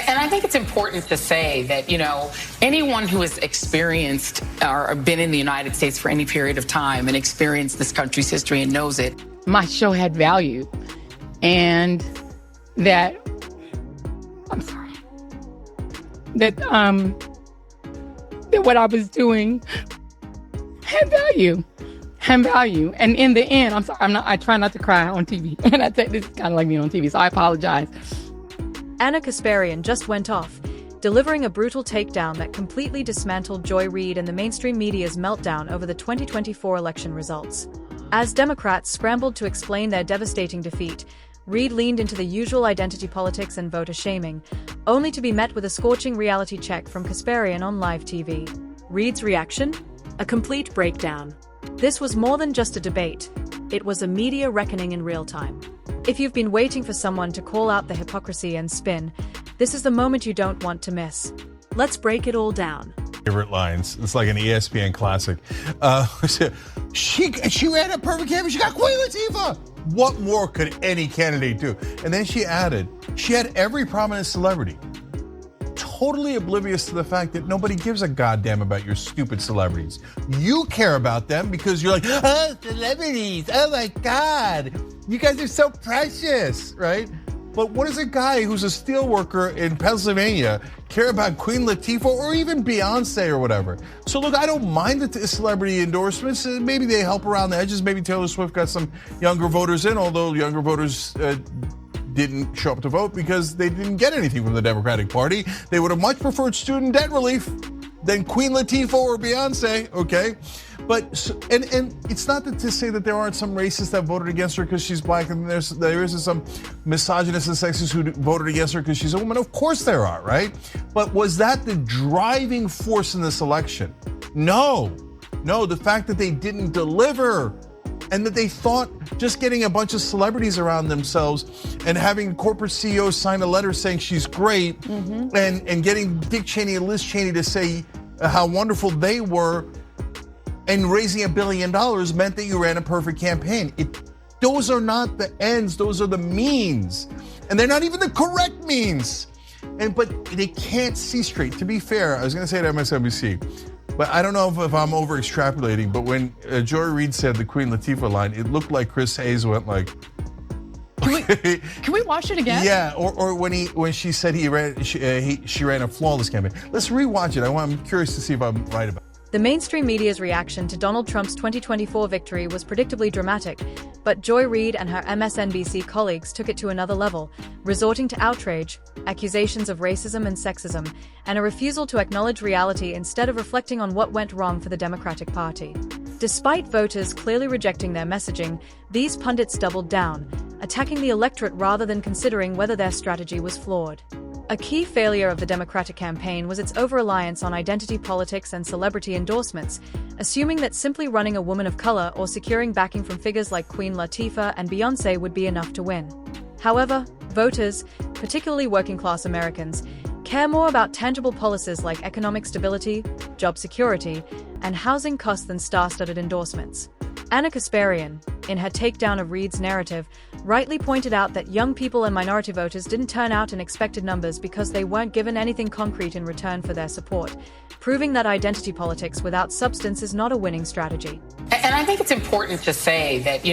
And I think it's important to say that, anyone who has experienced or been in the United States for any period of time and experienced this country's history and knows it. My show had value, and that what I was doing had value. And in the end, I'm sorry, I try not to cry on TV. And I think this is kind of like me on TV, so I apologize. Anna Kasparian just went off, delivering a brutal takedown that completely dismantled Joy Reid and the mainstream media's meltdown over the 2024 election results. As Democrats scrambled to explain their devastating defeat, Reid leaned into the usual identity politics and voter shaming, only to be met with a scorching reality check from Kasparian on live TV. Reid's reaction? A complete breakdown. This was more than just a debate. It was a media reckoning in real time. If you've been waiting for someone to call out the hypocrisy and spin, this is the moment you don't want to miss. Let's break it all down. Favorite lines. It's like an ESPN classic. She ran a perfect campaign. She got Queen Latifah. What more could any candidate do? And then she added, she had every prominent celebrity. Totally oblivious to the fact that nobody gives a goddamn about your stupid celebrities. You care about them because you're like, oh, celebrities, oh my God. You guys are so precious, right? But what does a guy who's a steel worker in Pennsylvania care about Queen Latifah or even Beyonce or whatever? So look, I don't mind the celebrity endorsements. Maybe they help around the edges. Maybe Taylor Swift got some younger voters in, although younger voters didn't show up to vote because they didn't get anything from the Democratic Party. They would have much preferred student debt relief than Queen Latifah or Beyonce, okay? But, and it's not to say that there aren't some racists that voted against her because she's black, and there is some misogynists and sexists who voted against her because she's a woman. Of course there are, right? But was that the driving force in this election? No, the fact that they didn't deliver and that they thought just getting a bunch of celebrities around themselves and having corporate CEOs sign a letter saying she's great and getting Dick Cheney and Liz Cheney to say how wonderful they were and raising $1 billion meant that you ran a perfect campaign. Those are not the ends, those are the means. And they're not even the correct means. But they can't see straight. To be fair, I was gonna say to MSNBC, but I don't know if I'm over extrapolating, but when Joy Reid said the Queen Latifah line, it looked like Chris Hayes went like, Can we watch it again? Yeah, or when she said she ran a flawless campaign. Let's rewatch it. I'm curious to see if I'm right about it. The mainstream media's reaction to Donald Trump's 2024 victory was predictably dramatic, but Joy Reid and her MSNBC colleagues took it to another level, resorting to outrage, accusations of racism and sexism, and a refusal to acknowledge reality instead of reflecting on what went wrong for the Democratic Party. Despite voters clearly rejecting their messaging, these pundits doubled down, attacking the electorate rather than considering whether their strategy was flawed. A key failure of the Democratic campaign was its over-reliance on identity politics and celebrity endorsements, assuming that simply running a woman of color or securing backing from figures like Queen Latifah and Beyonce would be enough to win. However, voters, particularly working-class Americans, care more about tangible policies like economic stability, job security, and housing costs than star-studded endorsements. Anna Kasparian, in her takedown of Reid's narrative, rightly pointed out that young people and minority voters didn't turn out in expected numbers because they weren't given anything concrete in return for their support, proving that identity politics without substance is not a winning strategy. And I think it's important to say that,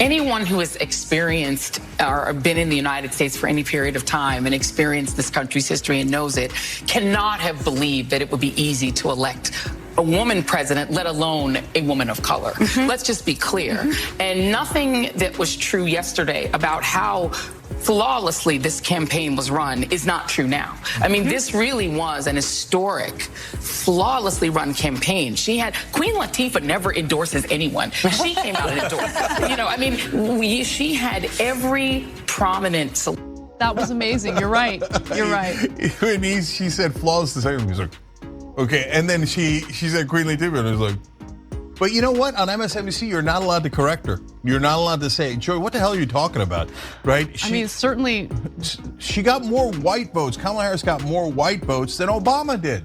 anyone who has experienced or been in the United States for any period of time and experienced this country's history and knows it cannot have believed that it would be easy to elect a woman president, let alone a woman of color. Let's just be clear. And nothing that was true yesterday about how flawlessly this campaign was run is not true now. I mean, this really was an historic, flawlessly run campaign. Queen Latifah never endorses anyone. She came out and endorsed. She had every prominent. That was amazing. You're right. You're right. When she said flawless, he was like, okay, and then she said Queen Latifah, and it was like, but you know what? On MSNBC, you're not allowed to correct her. You're not allowed to say, Joy, what the hell are you talking about, right? Certainly. She got more white votes. Kamala Harris got more white votes than Obama did.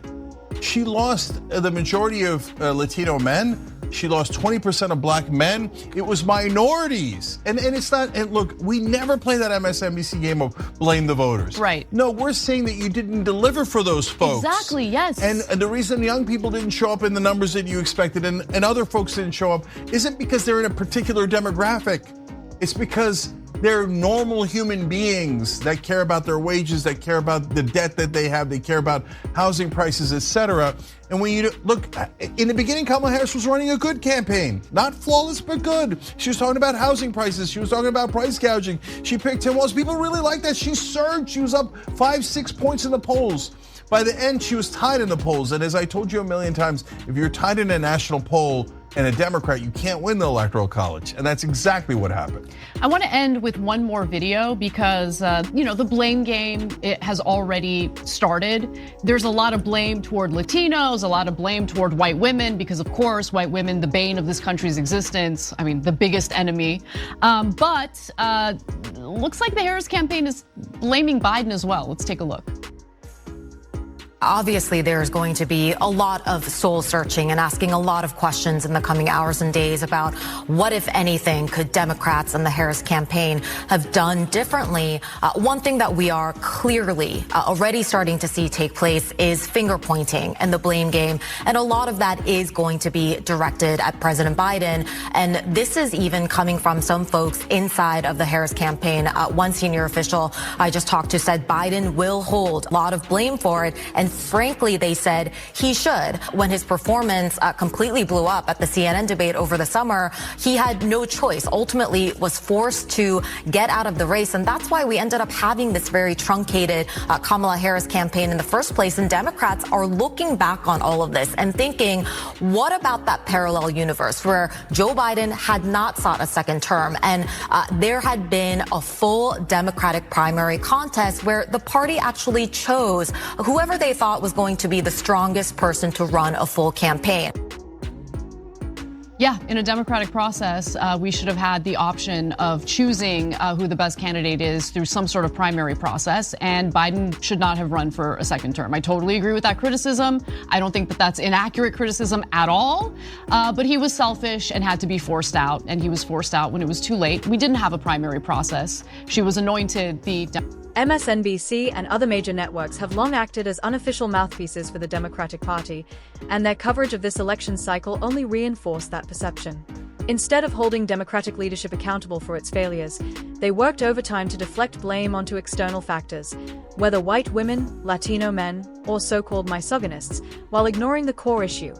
She lost the majority of Latino men, She lost 20% of black men. It was minorities. And it's not, and look, we never play that MSNBC game of blame the voters. Right. No, we're saying that you didn't deliver for those folks. Exactly, yes. And the reason young people didn't show up in the numbers that you expected and other folks didn't show up isn't because they're in a particular demographic. It's because they're normal human beings that care about their wages, that care about the debt that they have, they care about housing prices, etc. And when you look, in the beginning, Kamala Harris was running a good campaign. Not flawless, but good. She was talking about housing prices. She was talking about price gouging. She picked Tim Walz. People really liked that. She surged. She was up 5-6 points in the polls. By the end, she was tied in the polls. And as I told you a million times, if you're tied in a national poll and a Democrat, you can't win the Electoral College. And that's exactly what happened. I want to end with one more video because, the blame game, it has already started. There's a lot of blame toward Latinos, a lot of blame toward white women, because of course, white women, the bane of this country's existence. I mean, the biggest enemy. But looks like the Harris campaign is blaming Biden as well. Let's take a look. Obviously, there's going to be a lot of soul searching and asking a lot of questions in the coming hours and days about what, if anything, could Democrats and the Harris campaign have done differently. One thing that we are clearly already starting to see take place is finger pointing and the blame game. And a lot of that is going to be directed at President Biden. And this is even coming from some folks inside of the Harris campaign. One senior official I just talked to said Biden will hold a lot of blame for it. And frankly, they said he should. When his performance completely blew up at the CNN debate over the summer, he had no choice, ultimately was forced to get out of the race. And that's why we ended up having this very truncated Kamala Harris campaign in the first place. And Democrats are looking back on all of this and thinking, what about that parallel universe where Joe Biden had not sought a second term and there had been a full Democratic primary contest where the party actually chose whoever they thought was going to be the strongest person to run a full campaign. Yeah, in a democratic process, we should have had the option of choosing who the best candidate is through some sort of primary process, and Biden should not have run for a second term. I totally agree with that criticism. I don't think that that's inaccurate criticism at all, but he was selfish and had to be forced out, and he was forced out when it was too late. We didn't have a primary process. She was anointed the MSNBC and other major networks have long acted as unofficial mouthpieces for the Democratic Party, and their coverage of this election cycle only reinforced that perception. Instead of holding Democratic leadership accountable for its failures, they worked overtime to deflect blame onto external factors, whether white women, Latino men, or so-called misogynists, while ignoring the core issue.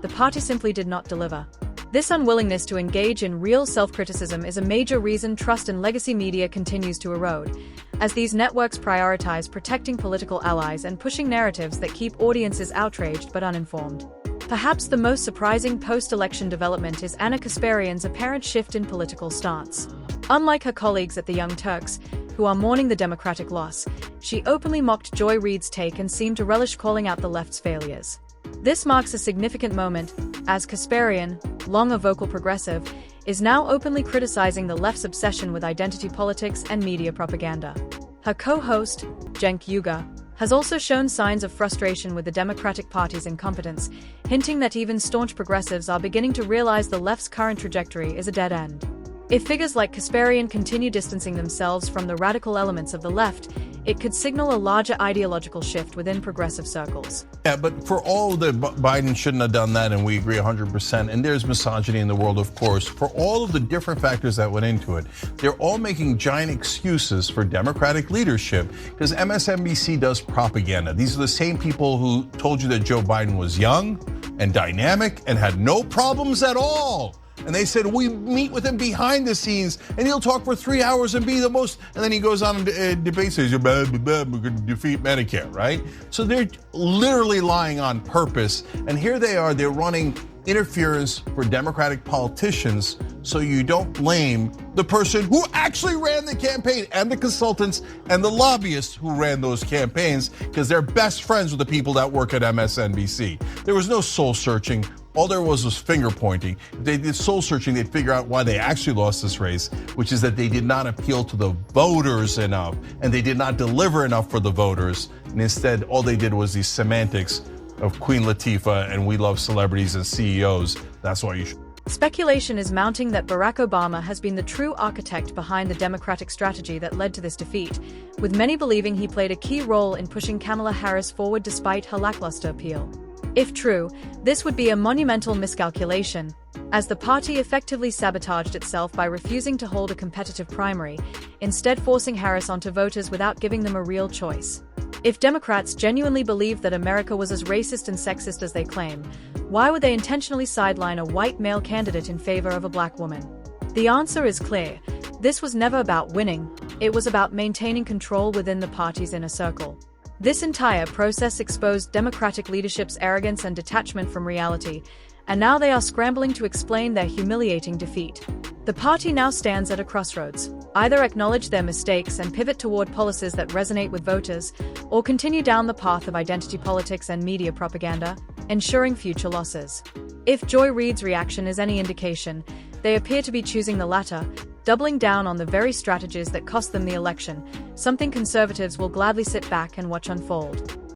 The party simply did not deliver. This unwillingness to engage in real self-criticism is a major reason trust in legacy media continues to erode, as these networks prioritize protecting political allies and pushing narratives that keep audiences outraged but uninformed. Perhaps the most surprising post-election development is Anna Kasparian's apparent shift in political stance. Unlike her colleagues at the Young Turks, who are mourning the Democratic loss, she openly mocked Joy Reid's take and seemed to relish calling out the left's failures. This marks a significant moment, as Kasparian, long a vocal progressive, is now openly criticizing the left's obsession with identity politics and media propaganda. Her co-host, Cenk Uygur, has also shown signs of frustration with the Democratic Party's incompetence, hinting that even staunch progressives are beginning to realize the left's current trajectory is a dead end. If figures like Kasparian continue distancing themselves from the radical elements of the left, it could signal a larger ideological shift within progressive circles. Yeah, but for all that Biden shouldn't have done that, and we agree 100%, and there's misogyny in the world, of course, for all of the different factors that went into it, they're all making giant excuses for Democratic leadership because MSNBC does propaganda. These are the same people who told you that Joe Biden was young and dynamic and had no problems at all. And they said, we meet with him behind the scenes and he'll talk for 3 hours and be the most, and then he goes on and debates, says, we're going to defeat Medicare, right? So they're literally lying on purpose. And here they are, they're running interference for Democratic politicians so you don't blame the person who actually ran the campaign and the consultants and the lobbyists who ran those campaigns because they're best friends with the people that work at MSNBC. There was no soul searching. All there was finger pointing. If they did soul searching, they'd figure out why they actually lost this race, which is that they did not appeal to the voters enough and they did not deliver enough for the voters. And instead, all they did was these semantics of Queen Latifah and we love celebrities and CEOs. That's why you should. Speculation is mounting that Barack Obama has been the true architect behind the Democratic strategy that led to this defeat, with many believing he played a key role in pushing Kamala Harris forward despite her lackluster appeal. If true, this would be a monumental miscalculation, as the party effectively sabotaged itself by refusing to hold a competitive primary, instead forcing Harris onto voters without giving them a real choice. If Democrats genuinely believed that America was as racist and sexist as they claim, why would they intentionally sideline a white male candidate in favor of a black woman? The answer is clear. This was never about winning, it was about maintaining control within the party's inner circle. This entire process exposed Democratic leadership's arrogance and detachment from reality, and now they are scrambling to explain their humiliating defeat. The party now stands at a crossroads. Either acknowledge their mistakes and pivot toward policies that resonate with voters, or continue down the path of identity politics and media propaganda, ensuring future losses. If Joy Reid's reaction is any indication, they appear to be choosing the latter, doubling down on the very strategies that cost them the election, something conservatives will gladly sit back and watch unfold.